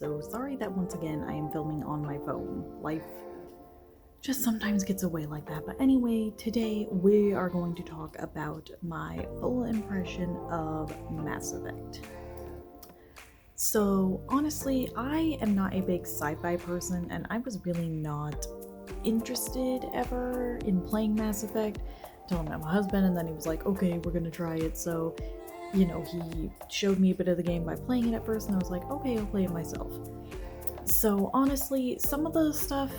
So sorry that once again I am filming on my phone. Life just sometimes gets away like that. But anyway, today we are going to talk about my full impression of Mass Effect. So honestly, I am not a big sci-fi person, and I was really not interested ever in playing Mass Effect until I met my husband, and then he was like, okay, we're gonna try it. So he showed me a bit of the game by playing it at first, and I was like, okay, I'll play it myself. So honestly, some of the stuff,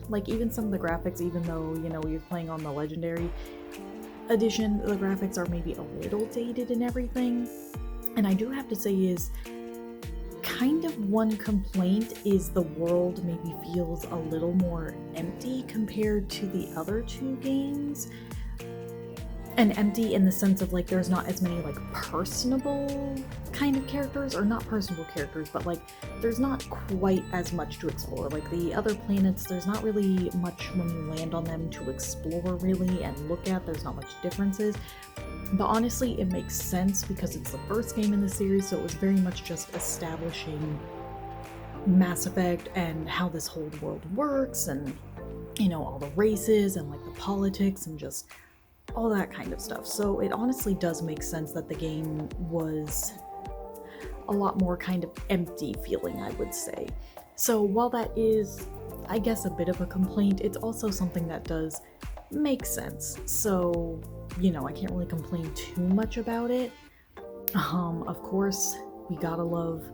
like even some of the graphics, even though, you're playing on the Legendary Edition, the graphics are maybe a little dated and everything. And I do have to say is, kind of one complaint is the world maybe feels a little more empty compared to the other two games. And empty in the sense of like there's not as many like personable kind of characters, or not personable characters, but like there's not quite as much to explore. Like the other planets, there's not really much when you land on them to explore really and look at. There's not much differences. But honestly, it makes sense because it's the first game in the series, so it was very much just establishing Mass Effect and how this whole world works, and all the races and like the politics and just all that kind of stuff. So it honestly does make sense that the game was a lot more kind of empty feeling, I would say. So while that is, I guess, a bit of a complaint, it's also something that does make sense. So, I can't really complain too much about it. Of course, we gotta love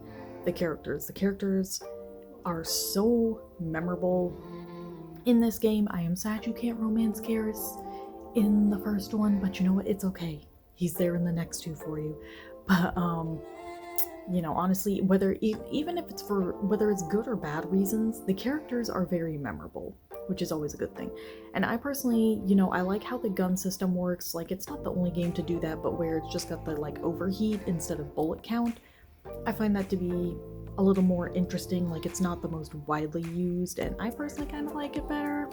the characters. The characters are so memorable in this game. I am sad you can't romance Garrus in the first one, but you know what, it's okay, he's there in the next two for you. But honestly, whether even if it's for whether it's good or bad reasons, the characters are very memorable, which is always a good thing. And I personally, I like how the gun system works. Like, it's not the only game to do that, but where it's just got the like overheat instead of bullet count, I find that to be a little more interesting. Like, it's not the most widely used, and I personally kind of like it better.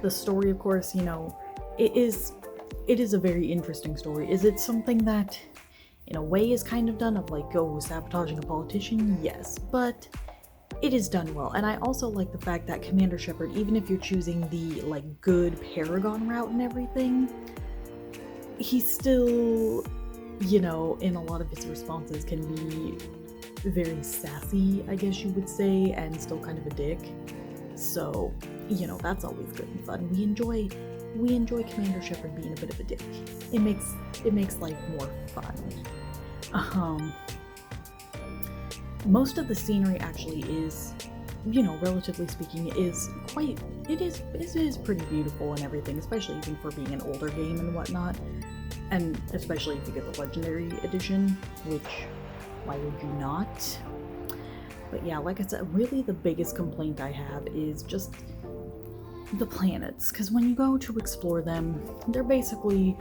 The story, of course, it is a very interesting story. Is it something that, in a way, is kind of done of like, sabotaging a politician? Yes, but it is done well. And I also like the fact that Commander Shepard, even if you're choosing the like good Paragon route and everything, he's still, in a lot of his responses can be very sassy, I guess you would say, and still kind of a dick. So, that's always good and fun. We enjoy Commander Shepard being a bit of a dick. It makes life more fun. Most of the scenery actually is, relatively speaking, it is pretty beautiful and everything, especially even for being an older game and whatnot. And especially if you get the Legendary Edition, which, why would you not? But yeah, like I said, really the biggest complaint I have is just the planets, because when you go to explore them, they're basically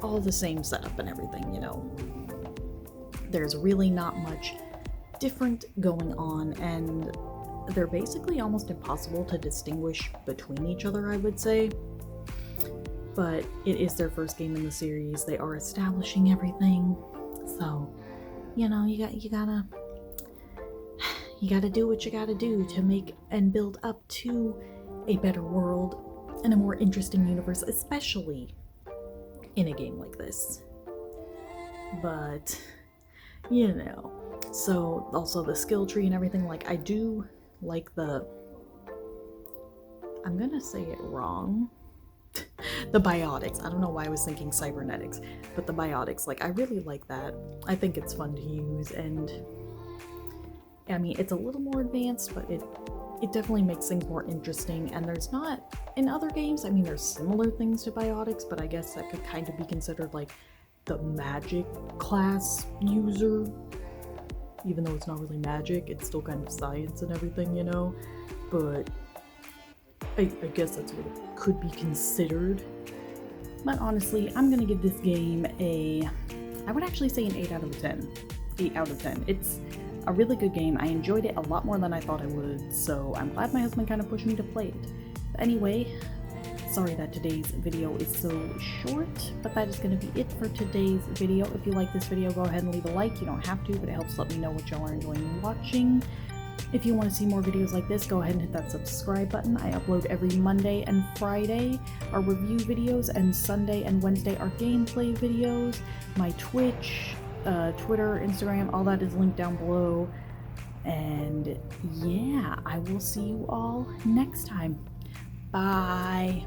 all the same setup and everything, There's really not much different going on, and they're basically almost impossible to distinguish between each other, I would say. But it is their first game in the series. They are establishing everything, so you gotta do what you gotta do to make and build up to a better world and a more interesting universe, especially in a game like this. But so also the skill tree and everything, like I do like I'm gonna say it wrong, the biotics. I don't know why I was thinking cybernetics, but the biotics, like I really like that. I think it's fun to use, and I mean, it's a little more advanced, but it definitely makes things more interesting. And there's not, in other games, I mean, there's similar things to biotics, but I guess that could kind of be considered like the magic class user. Even though it's not really magic, it's still kind of science and everything, But I guess that's what it could be considered. But honestly, I'm gonna give this game I would actually say an 8 out of 10. 8 out of 10. It's a really good game. I enjoyed it a lot more than I thought I would, so I'm glad my husband kind of pushed me to play it. But anyway, Sorry that today's video is so short, but that is going to be it for today's video. If you like this video, go ahead and leave a like. You don't have to, but it helps let me know what y'all are enjoying watching. If you want to see more videos like this, go ahead and hit that subscribe button. I upload every Monday and Friday are review videos, and Sunday and Wednesday are gameplay videos. My Twitch, Twitter, Instagram, all that is linked down below. And yeah, I will see you all next time. Bye.